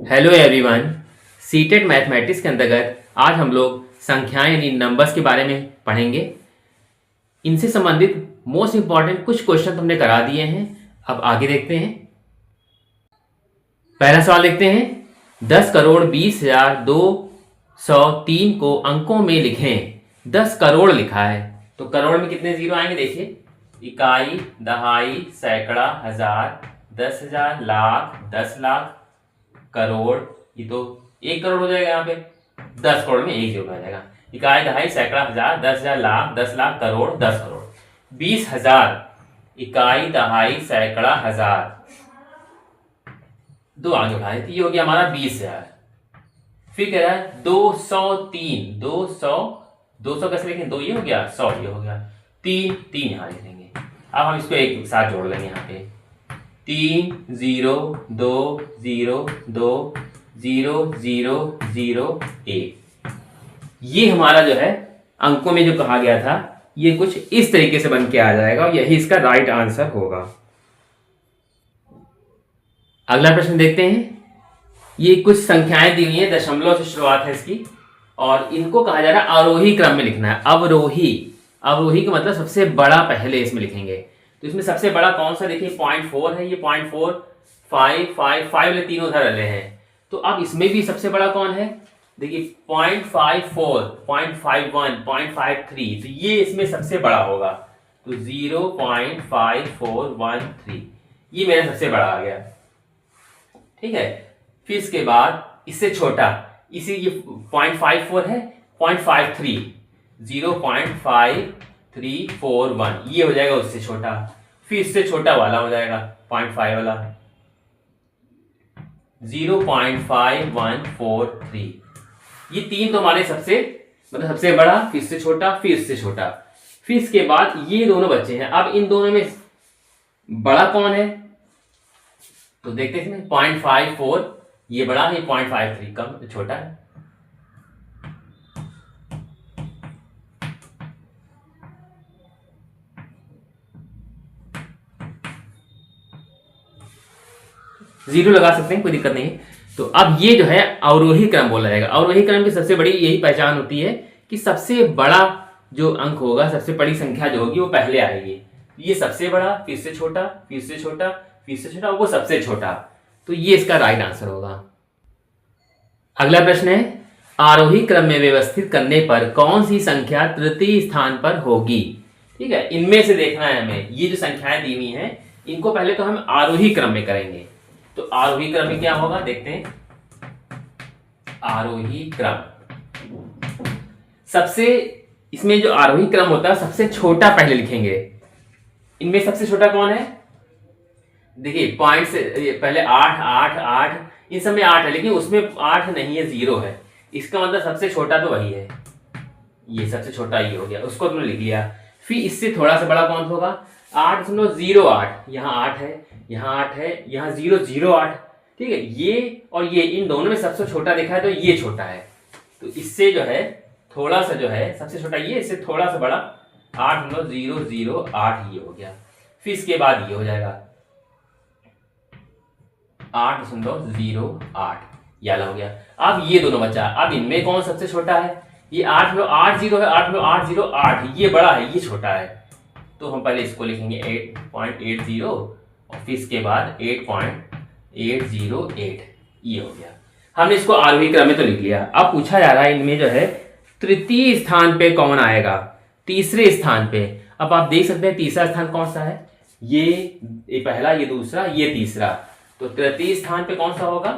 Hello everyone. CTET mathematics के अंतर्गत आज हम लोग संख्याएं यानी नंबर्स के बारे में पढ़ेंगे। इनसे संबंधित मोस्ट इंपॉर्टेंट कुछ क्वेश्चन हमने करा दिए हैं। अब आगे देखते हैं। पहला सवाल देखते हैं। 10,20,203 को अंकों में लिखें। 10 करोड़ लिखा है तो करोड़ में कितने जीरो आएंगे देखिए। इकाई, दहाई, सैकड़ा, हजार, 10,000, लाख, 10 लाख, करोड़। ये तो 1 करोड़ हो जाएगा। यहाँ पे 10 करोड़ में 1 जीरो आ जाएगा। इकाई, दहाई, सैकड़ा, हजार, 10,000, लाख, 10 लाख, करोड़, 10 करोड़। 20,000 इकाई, दहाई, सैकड़ा, हजार, दो आगे उठाए तो ये हो गया हमारा 20,000। फिर कह रहा है 203, 200 कैसे लिखेंगे? 2 ये हो गया, 100 ये हो गया, 3 यहाँ लिख देंगे। अब हम इसको एक साथ जोड़ लेंगे। यहाँ पे 3 0 2 0 2 0 0 0 1। ये हमारा जो है अंकों में जो कहा गया था ये कुछ इस तरीके से बन के आ जाएगा और यही इसका राइट आंसर होगा। अगला प्रश्न देखते हैं। ये कुछ संख्याएं दी हुई हैं, दशमलव से शुरुआत है इसकी और इनको कहा जा रहा है आरोही क्रम में लिखना है। अवरोही का मतलब सबसे बड़ा पहले इसमें लिखेंगे। तो इसमें सबसे बड़ा कौन सा देखिए 0.4 है। ये 0.4 5 5 5 वाले तीनों उधर रहे हैं। तो अब इसमें भी सबसे बड़ा कौन है देखिए 0.54 0.51 0.53। तो ये इसमें सबसे बड़ा होगा। तो 0.5413 ये मेरा सबसे बड़ा आ गया। ठीक है। फिर इसके बाद इससे छोटा इसी ये 0.54 है 0.53 0.5341 ये हो जाएगा उससे छोटा। फिर इससे छोटा वाला हो जाएगा 0.5 वाला 0.5143। ये तीन तो हमारे सबसे मतलब सबसे बड़ा, फिर इससे छोटा, फिर इससे छोटा। फिर इसके बाद ये दोनों बच्चे हैं। अब इन दोनों में बड़ा कौन है तो देखते हैं। 0.54 ये बड़ा है, 0.53 कम छोटा है। जीरो लगा सकते हैं, कोई दिक्कत नहीं। तो अब ये जो है अवरोही क्रम बोला जाएगा। अवरोही क्रम की सबसे बड़ी यही पहचान होती है कि सबसे बड़ा जो अंक होगा, सबसे बड़ी संख्या जो होगी वो पहले आएगी। ये सबसे बड़ा, फिर से छोटा, फिर से छोटा, फिर से छोटा, वो सबसे छोटा। तो ये इसका राइट आंसर होगा। अगला प्रश्न है आरोही क्रम में व्यवस्थित करने पर कौन सी संख्या तृतीय स्थान पर होगी। ठीक है, इनमें से देखना है हमें। ये जो संख्याएं दी हुई हैं इनको पहले तो हम आरोही क्रम में करेंगे। तो आरोही क्रम में क्या होगा देखते हैं। आरोही क्रम सबसे, इसमें जो आरोही क्रम होता है सबसे छोटा पहले लिखेंगे। इनमें सबसे छोटा कौन है देखिए पॉइंट से पहले 8 8 8 इन सब में 8 है, लेकिन उसमें 8 नहीं है, 0 है। इसका मतलब सबसे छोटा तो वही है। ये सबसे छोटा ये हो गया, उसको तुमने लिख लिया। फिर इससे थोड़ा सा बड़ा कौन होगा 8.08। यहाँ 8 है, यहाँ 8 है, यहाँ 0.08। ठीक है, ये और ये इन दोनों में सबसे छोटा देखा है तो ये छोटा है। तो इससे जो है थोड़ा सा जो है सबसे छोटा ये, इससे थोड़ा सा बड़ा 8.008 ये हो गया। फिर इसके बाद ये हो जाएगा 8.08 ये वाला हो गया। अब ये दोनों बचा। अब इनमें कौन सबसे छोटा है? ये 8.80 है, 8.808 ये बड़ा है, ये छोटा है। तो हम पहले इसको लिखेंगे 8.80 और फिर इसके बाद 8.808 ये हो गया। हमने इसको आरोही क्रम में तो लिख लिया। अब पूछा जा रहा है इनमें जो है तृतीय स्थान पे कौन आएगा, तीसरे स्थान पे। अब आप देख सकते हैं तीसरा स्थान कौन सा है। ये पहला, ये दूसरा, ये तीसरा। तो तृतीय स्थान पे कौन सा होगा?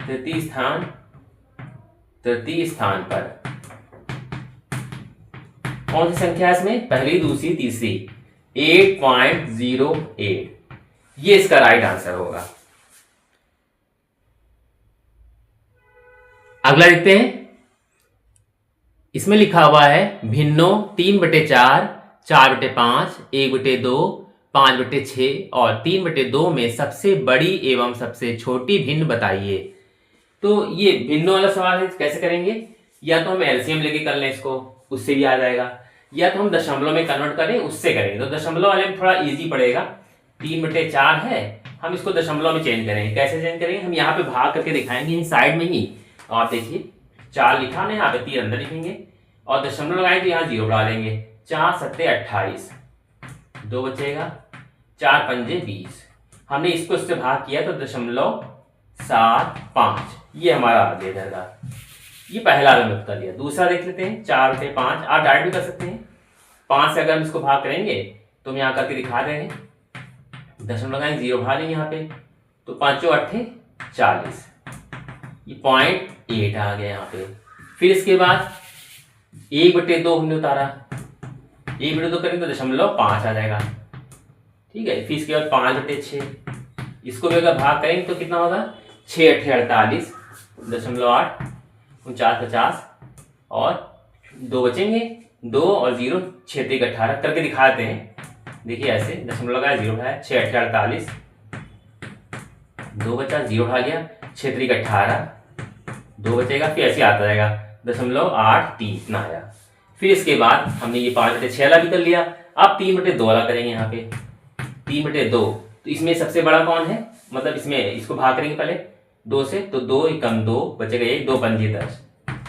तृतीय स्थान पर कौन सी संख्या है इसमें? पहली, दूसरी, तीसरी। 8.08 ये इसका राइट आंसर होगा। अगला देखते हैं। इसमें लिखा हुआ है भिन्नों 3/4 4/5 1/2 5/6 और 3/2 में सबसे बड़ी एवं सबसे छोटी भिन्न बताइए। तो ये भिन्नों वाला सवाल है, कैसे करेंगे? या तो हम एलसीएम लेके कर लें इसको, उससे भी आ जाएगा, या तो हम दशमलव में कन्वर्ट करें, उससे करेंगे। तो दशमलव वाले में थोड़ा इजी पड़ेगा। 3/4 है, हम इसको दशमलव में चेंज करेंगे। कैसे चेंज करेंगे, हम यहाँ पे भाग करके दिखाएंगे यहीं साइड में ही। और देखिए 4 लिखा ना, यहाँ पे 3 अंदर लिखेंगे और दशमलव लगाएंगे तो यहाँ 0 बढ़ा देंगे। 4 सत्ते 28, 2 बचेगा, 4 पंजे 20। हमने इसको इससे भाग किया तो 0.75 ये हमारा आ गया इधर का। ये पहला हमने उत्तर दिया। दूसरा देख लेते हैं, 4/5। आप डायरेक्ट भी कर सकते हैं। 5 से अगर हम इसको भाग करेंगे तो हम यहाँ करके दिखा रहे हैं, दशमलव लगाएंगे 0 बढ़ा लेंगे यहाँ पे, तो 5 8 40, ये 0.8 आ गया यहाँ पे। फिर इसके बाद 1/2 हमने उतारा, 1/2 करेंगे तो 0.5 आ जाएगा, ठीक है। फिर इसके बाद 5/6, इसको भी अगर भाग करेंगे तो कितना होगा, 6 8 48, 0.8, 49 50 और 2 बचेंगे, 2 और 0, 6 3 18 करके दिखाते हैं। देखिए ऐसे दशमलव लगाया 0 है, 6 8 48, 2 बचा, 0 खा गया, 6 3 18, 2 बचेगा, फिर ऐसे आता जाएगा 0.83 इतना आया। फिर इसके बाद हमने ये 5/6 भी कर लिया। अब 3/2 वाला करेंगे यहाँ पे, 3/2। तो इसमें सबसे बड़ा कौन है, मतलब इसमें इसको भाग करेंगे पहले 2 से, तो 2 कम 2 बचेगा 1, 2 पंजे 10,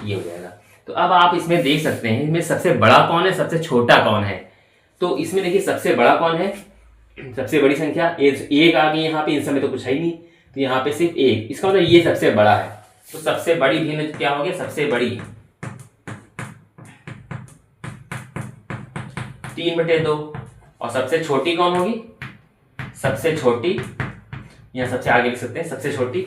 ये हो जाएगा। तो अब आप इसमें देख सकते हैं इसमें सबसे बड़ा कौन है, सबसे छोटा कौन है। तो इसमें देखिए सबसे बड़ा कौन है, सबसे बड़ी संख्या 1 आ गई यहाँ पे, इन समय तो कुछ है ही नहीं, तो यहाँ पे सिर्फ 1, इसका मतलब ये सबसे बड़ा है। तो सबसे बड़ी भिन्न क्या हो गया, सबसे बड़ी 3/2। और सबसे छोटी कौन होगी, सबसे छोटी, यहाँ सबसे आगे लिख सकते हैं सबसे छोटी।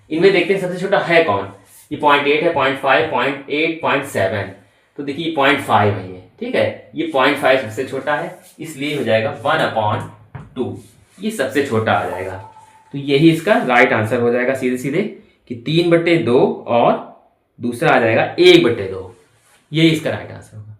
इनमें देखते हैं सबसे छोटा है कौन, ये 0.8 है, 0.5, 0.8, 0.7। तो देखिए 0.5 है ये, ठीक है, ये 0.5 सबसे छोटा है, इसलिए हो जाएगा 1/2, ये सबसे छोटा आ जाएगा। तो यही इसका राइट आंसर हो जाएगा सीधे सीधे कि 3/2 और दूसरा आ जाएगा 1/2, यही इसका राइट आंसर होगा।